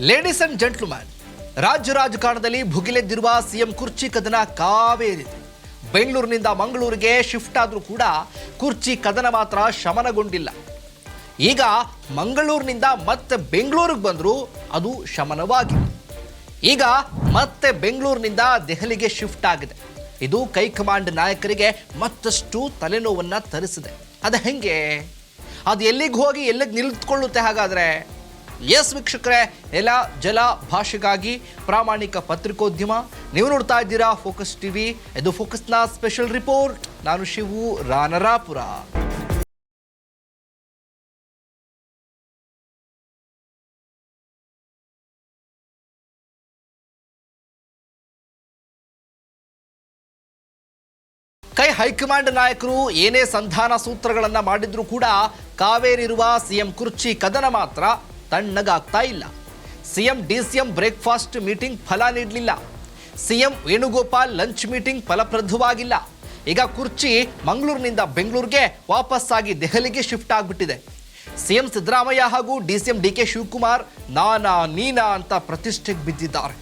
Ladies and gentleman, ರಾಜ್ಯ ರಾಜಕಾರಣದಲ್ಲಿ ಭುಗಿಲೆದ್ದಿರುವ CM ಕುರ್ಚಿ ಕದನ ಕಾವೇರಿದೆ. ಬೆಂಗಳೂರಿನಿಂದ ಮಂಗಳೂರಿಗೆ ಶಿಫ್ಟ್ ಆದರೂ ಕೂಡ ಕುರ್ಚಿ ಕದನ ಮಾತ್ರ ಶಮನಗೊಂಡಿಲ್ಲ. ಈಗ ಮಂಗಳೂರಿನಿಂದ ಮತ್ತೆ ಬೆಂಗಳೂರಿಗೆ ಬಂದರೂ ಅದು ಶಮನವಾಗಿಲ್ಲ. ಈಗ ಮತ್ತೆ ಬೆಂಗಳೂರಿನಿಂದ ದೆಹಲಿಗೆ ಶಿಫ್ಟ್ ಆಗಿದೆ. ಇದು ಹೈಕಮಾಂಡ್ ನಾಯಕರಿಗೆ ಮತ್ತಷ್ಟು ತಲೆನೋವನ್ನು ತರಿಸಿದೆ. ಅದು ಹೆಂಗೆ? ಅದು ಎಲ್ಲಿಗೆ ಹೋಗಿ ಎಲ್ಲಿಗೆ ನಿಲ್ತ್ಕೊಳ್ಳುತ್ತೆ ಹಾಗಾದರೆ? ಎಸ್ ವೀಕ್ಷಕರೇ, ಎಲ್ಲ ಜಲ ಭಾಷೆಗಾಗಿ ಪ್ರಾಮಾಣಿಕ ಪತ್ರಿಕೋದ್ಯಮ. ನೀವು ನೋಡ್ತಾ ಇದ್ದೀರಾ ಫೋಕಸ್ ಟಿವಿ. ಇದು ಫೋಕಸ್ನ ಸ್ಪೆಷಲ್ ರಿಪೋರ್ಟ್. ನಾನು ಶಿವು ರಾನರಾಪುರ. ಹೈಕಮಾಂಡ್ ನಾಯಕರು ಏನೇ ಸಂಧಾನ ಸೂತ್ರಗಳನ್ನು ಮಾಡಿದ್ರೂ ಕೂಡ ಕಾವೇರಿ ಇರುವ ಸಿಎಂ ಕುರ್ಚಿ ಕದನ ಮಾತ್ರ ತಣ್ಣಗಾಗ್ತಾ ಇಲ್ಲ. ಸಿಎಂ ಡಿಸಿಎಂ ಬ್ರೇಕ್ಫಾಸ್ಟ್ ಮೀಟಿಂಗ್ ಫಲ ನೀಡಲಿಲ್ಲ. ಸಿಎಂ ವೇಣುಗೋಪಾಲ್ ಲಂಚ್ ಮೀಟಿಂಗ್ ಫಲಪ್ರದವಾಗಿಲ್ಲ. ಈಗ ಕುರ್ಚಿ ಮಂಗಳೂರಿನಿಂದ ಬೆಂಗಳೂರಿಗೆ ವಾಪಸ್ಸಾಗಿ ದೆಹಲಿಗೆ ಶಿಫ್ಟ್ ಆಗಿಬಿಟ್ಟಿದೆ. ಸಿಎಂ ಸಿದ್ದರಾಮಯ್ಯ ಹಾಗೂ ಡಿಸಿಎಂ ಡಿಕೆ ಶಿವಕುಮಾರ್ ನಾನಾ ನೀನಾ ಅಂತ ಪ್ರತಿಷ್ಠೆಗೆ ಬಿದ್ದಿದ್ದಾರೆ.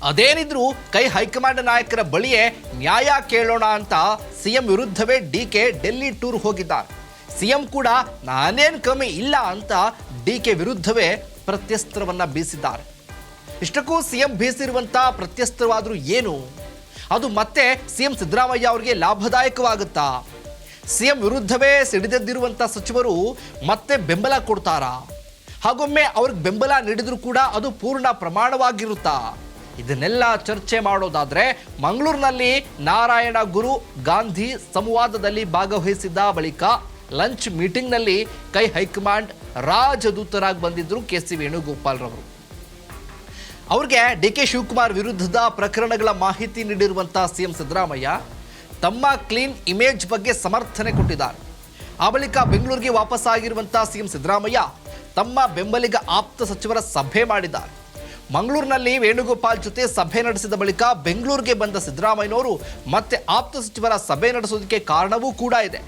ಅದೇನಿದ್ರು ಹೈಕಮಾಂಡ್ ನಾಯಕರ ಬಳಿಯೇ ನ್ಯಾಯ ಕೇಳೋಣ ಅಂತ ಸಿಎಂ ವಿರುದ್ಧವೇ ಡಿಕೆ ಡೆಲ್ಲಿ ಟೂರ್ ಹೋಗಿದ್ದಾರೆ. ಸಿಎಂ ಕೂಡ ನಾನೇನು ಕಮ್ಮಿ ಇಲ್ಲ ಅಂತ ಡಿಕೆ ವಿರುದ್ಧವೇ ಪ್ರತ್ಯಸ್ತ್ರವನ್ನ ಬೀಸಿದ್ದಾರೆ. ಇಷ್ಟಕ್ಕೂ ಸಿಎಂ ಬೀಸಿರುವಂಥ ಪ್ರತ್ಯಸ್ತ್ರವಾದರೂ ಏನು? ಅದು ಮತ್ತೆ ಸಿಎಂ ಸಿದ್ದರಾಮಯ್ಯ ಅವರಿಗೆ ಲಾಭದಾಯಕವಾಗುತ್ತಾ? ಸಿಎಂ ವಿರುದ್ಧವೇ ಸಿಡಿದೆದ್ದಿರುವಂಥ ಸಚಿವರು ಮತ್ತೆ ಬೆಂಬಲ ಕೊಡ್ತಾರಾ? ಹಾಗೊಮ್ಮೆ ಅವ್ರಿಗೆ ಬೆಂಬಲ ನೀಡಿದ್ರು ಕೂಡ ಅದು ಪೂರ್ಣ ಪ್ರಮಾಣವಾಗಿರುತ್ತಾ? ಇದನ್ನೆಲ್ಲ ಚರ್ಚೆ ಮಾಡೋದಾದ್ರೆ ಮಂಗಳೂರಿನಲ್ಲಿ ನಾರಾಯಣ ಗುರು ಗಾಂಧಿ ಸಂವಾದದಲ್ಲಿ ಭಾಗವಹಿಸಿದ್ದ ಬಳಿಕ ಲಂಚ್ ಮೀಟಿಂಗ್ನಲ್ಲಿ ಹೈಕಮಾಂಡ್ ರಾಜದೂತರಾಗಿ ಬಂದಿದ್ದರು ಕೆ.ಸಿ. ವೇಣುಗೋಪಾಲ್ ರವರು. ಅವ್ರಿಗೆ ಡಿಕೆ ಶಿವಕುಮಾರ್ ವಿರುದ್ಧದ ಪ್ರಕರಣಗಳ ಮಾಹಿತಿ ನೀಡಿರುವಂಥ ಸಿಎಂ ಸಿದ್ದರಾಮಯ್ಯ ತಮ್ಮ ಕ್ಲೀನ್ ಇಮೇಜ್ ಬಗ್ಗೆ ಸಮರ್ಥನೆ ಕೊಟ್ಟಿದ್ದಾರೆ. ಆ ಬಳಿಕ ಬೆಂಗಳೂರಿಗೆ ವಾಪಸ್ಸಾಗಿರುವಂಥ ಸಿಎಂ ಸಿದ್ದರಾಮಯ್ಯ ತಮ್ಮ ಬೆಂಬಲಿಗ ಆಪ್ತ ಸಚಿವರ ಸಭೆ ಮಾಡಿದ್ದಾರೆ. ಮಂಗಳೂರಿನಲ್ಲಿ ವೇಣುಗೋಪಾಲ್ ಜೊತೆ ಸಭೆ ನಡೆಸಿದ ಬಳಿಕ ಬೆಂಗಳೂರಿಗೆ ಬಂದ ಸಿದ್ದರಾಮಯ್ಯನವರು ಮತ್ತೆ ಆಪ್ತ ಸಚಿವರ ಸಭೆ ನಡೆಸೋದಕ್ಕೆ ಕಾರಣವೂ ಕೂಡ ಇದೆ.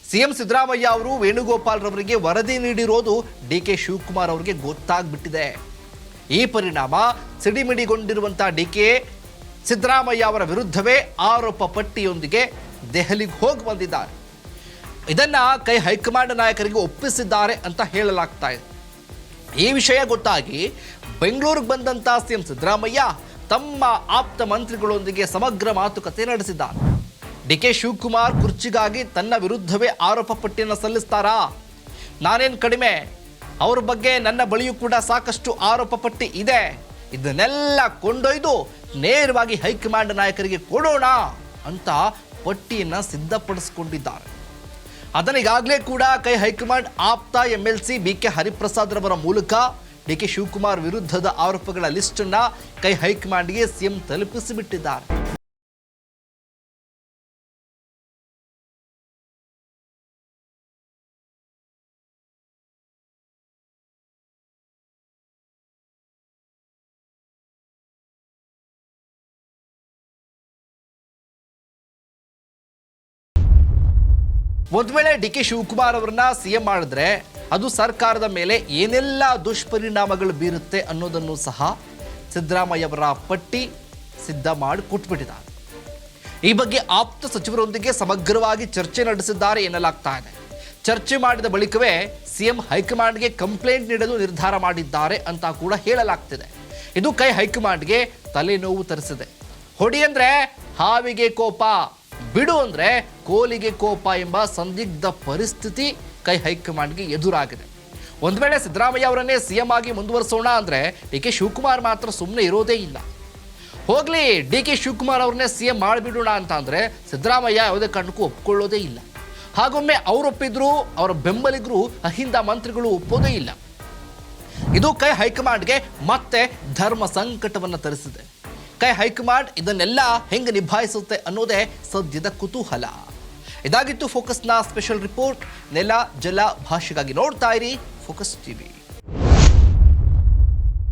ಸಿಎಂ ಸಿದ್ದರಾಮಯ್ಯ ಅವರು ವೇಣುಗೋಪಾಲ್ ರವರಿಗೆ ವರದಿ ನೀಡಿರೋದು ಡಿಕೆ ಶಿವಕುಮಾರ್ ಅವರಿಗೆ ಗೊತ್ತಾಗ್ಬಿಟ್ಟಿದೆ. ಈ ಪರಿಣಾಮ ಸಿಡಿಮಿಡಿಗೊಂಡಿರುವಂಥ ಡಿಕೆ ಸಿದ್ದರಾಮಯ್ಯ ಅವರ ವಿರುದ್ಧವೇ ಆರೋಪ ಪಟ್ಟಿಯೊಂದಿಗೆ ದೆಹಲಿಗೆ ಹೋಗಿ ಬಂದಿದ್ದಾರೆ. ಇದನ್ನ ಹೈಕಮಾಂಡ್ ನಾಯಕರಿಗೆ ಒಪ್ಪಿಸಿದ್ದಾರೆ ಅಂತ ಹೇಳಲಾಗ್ತಾ ಇದೆ. ಈ ವಿಷಯ ಗೊತ್ತಾಗಿ ಬೆಂಗಳೂರಿಗೆ ಬಂದಂಥ ಸಿಎಂ ಸಿದ್ದರಾಮಯ್ಯ ತಮ್ಮ ಆಪ್ತ ಮಂತ್ರಿಗಳೊಂದಿಗೆ ಸಮಗ್ರ ಮಾತುಕತೆ ನಡೆಸಿದ್ದಾರೆ. ಡಿಕೆ ಶಿವಕುಮಾರ್ ಕುರ್ಚಿಗಾಗಿ ತನ್ನ ವಿರುದ್ಧವೇ ಆರೋಪ ಪಟ್ಟಿಯನ್ನು ಸಲ್ಲಿಸ್ತಾರಾ? ನಾನೇನು ಕಡಿಮೆ, ಅವ್ರ ಬಗ್ಗೆ ನನ್ನ ಬಳಿಯೂ ಕೂಡ ಸಾಕಷ್ಟು ಆರೋಪ ಪಟ್ಟಿ ಇದೆ. ಇದನ್ನೆಲ್ಲ ಕೊಂಡೊಯ್ದು ನೇರವಾಗಿ ಹೈಕಮಾಂಡ್ ನಾಯಕರಿಗೆ ಕೊಡೋಣ ಅಂತ ಪಟ್ಟಿಯನ್ನು ಸಿದ್ಧಪಡಿಸಿಕೊಂಡಿದ್ದಾರೆ. ಅದನ್ನು ಈಗಾಗಲೇ ಕೂಡ ಹೈಕಮಾಂಡ್ ಆಪ್ತ MLC BK ಹರಿಪ್ರಸಾದ್ ರವರ ಮೂಲಕ ಡಿಕೆ ಶಿವಕುಮಾರ್ ವಿರುದ್ಧದ ಆರೋಪಗಳ ಲಿಸ್ಟ್ ಅನ್ನ ಹೈಕಮಾಂಡ್ಗೆ ಸಿಎಂ ತಲುಪಿಸಿಬಿಟ್ಟಿದ್ದಾರೆ. ಒಂದು ವೇಳೆ ಡಿಕೆ ಶಿವಕುಮಾರ್ ಅವರನ್ನ ಸಿಎಂ ಮಾಡಿದ್ರೆ ಅದು ಸರ್ಕಾರದ ಮೇಲೆ ಏನೆಲ್ಲ ದುಷ್ಪರಿಣಾಮಗಳು ಬೀರುತ್ತೆ ಅನ್ನೋದನ್ನು ಸಹ ಸಿದ್ದರಾಮಯ್ಯ ಅವರ ಪಟ್ಟಿ ಸಿದ್ಧ ಮಾಡಿ ಕೊಟ್ಬಿಟ್ಟಿದ್ದಾರೆ. ಈ ಬಗ್ಗೆ ಆಪ್ತ ಸಚಿವರೊಂದಿಗೆ ಸಮಗ್ರವಾಗಿ ಚರ್ಚೆ ನಡೆಸಿದ್ದಾರೆ ಎನ್ನಲಾಗ್ತಾ ಇದೆ. ಚರ್ಚೆ ಮಾಡಿದ ಬಳಿಕವೇ ಸಿಎಂ ಹೈಕಮಾಂಡ್ಗೆ ಕಂಪ್ಲೇಂಟ್ ನೀಡಲು ನಿರ್ಧಾರ ಮಾಡಿದ್ದಾರೆ ಅಂತ ಕೂಡ ಹೇಳಲಾಗ್ತಿದೆ. ಇದು ಹೈಕಮಾಂಡ್ಗೆ ತಲೆನೋವು ತರಿಸಿದೆ. ಹೊಡಿ ಅಂದ್ರೆ ಹಾವಿಗೆ ಕೋಪ, ಬಿಡು ಅಂದ್ರೆ ಕೋಲಿಗೆ ಕೋಪ ಎಂಬ ಸಂದಿಗ್ಧ ಪರಿಸ್ಥಿತಿ ಹೈಕಮಾಂಡ್ಗೆ ಎದುರಾಗಿದೆ. ಒಂದು ವೇಳೆ ಸಿದ್ದರಾಮಯ್ಯ ಅವರನ್ನೇ ಸಿಎಂ ಆಗಿ ಮುಂದುವರಿಸೋಣ ಅಂದ್ರೆ ಡಿಕೆ ಶಿವಕುಮಾರ್ ಮಾತ್ರ ಸುಮ್ಮನೆ ಇರೋದೇ ಇಲ್ಲ. ಹೋಗ್ಲಿ, ಡಿಕೆ ಶಿವಕುಮಾರ್ ಅವ್ರನ್ನೇ ಸಿಎಂ ಮಾಡಿಬಿಡೋಣ ಅಂತ ಅಂದ್ರೆ ಸಿದ್ದರಾಮಯ್ಯ ಯಾವುದೇ ಕಾರಣಕ್ಕೂ ಒಪ್ಕೊಳ್ಳೋದೇ ಇಲ್ಲ. ಹಾಗೊಮ್ಮೆ ಅವರು ಒಪ್ಪಿದ್ರು ಅವರ ಬೆಂಬಲಿಗರು ಅಹಿಂದ ಮಂತ್ರಿಗಳು ಒಪ್ಪೋದೇ ಇಲ್ಲ. ಇದು ಹೈಕಮಾಂಡ್ಗೆ ಮತ್ತೆ ಧರ್ಮ ಸಂಕಟವನ್ನು ತರಿಸಿದೆ. ಹೈಕಮಾಂಡ್ ಇದನ್ನೆಲ್ಲ ಹೆಂಗೆ ನಿಭಾಯಿಸುತ್ತೆ ಅನ್ನೋದೇ ಸದ್ಯದ ಕುತೂಹಲ. ಇದಾಗಿತ್ತು ಫೋಕಸ್ನ ಸ್ಪೆಷಲ್ ರಿಪೋರ್ಟ್. ನೆಲ ಜಲ ಭಾಷೆಗಾಗಿ ನೋಡ್ತಾ ಇರಿ ಫೋಕಸ್ ಟಿವಿ.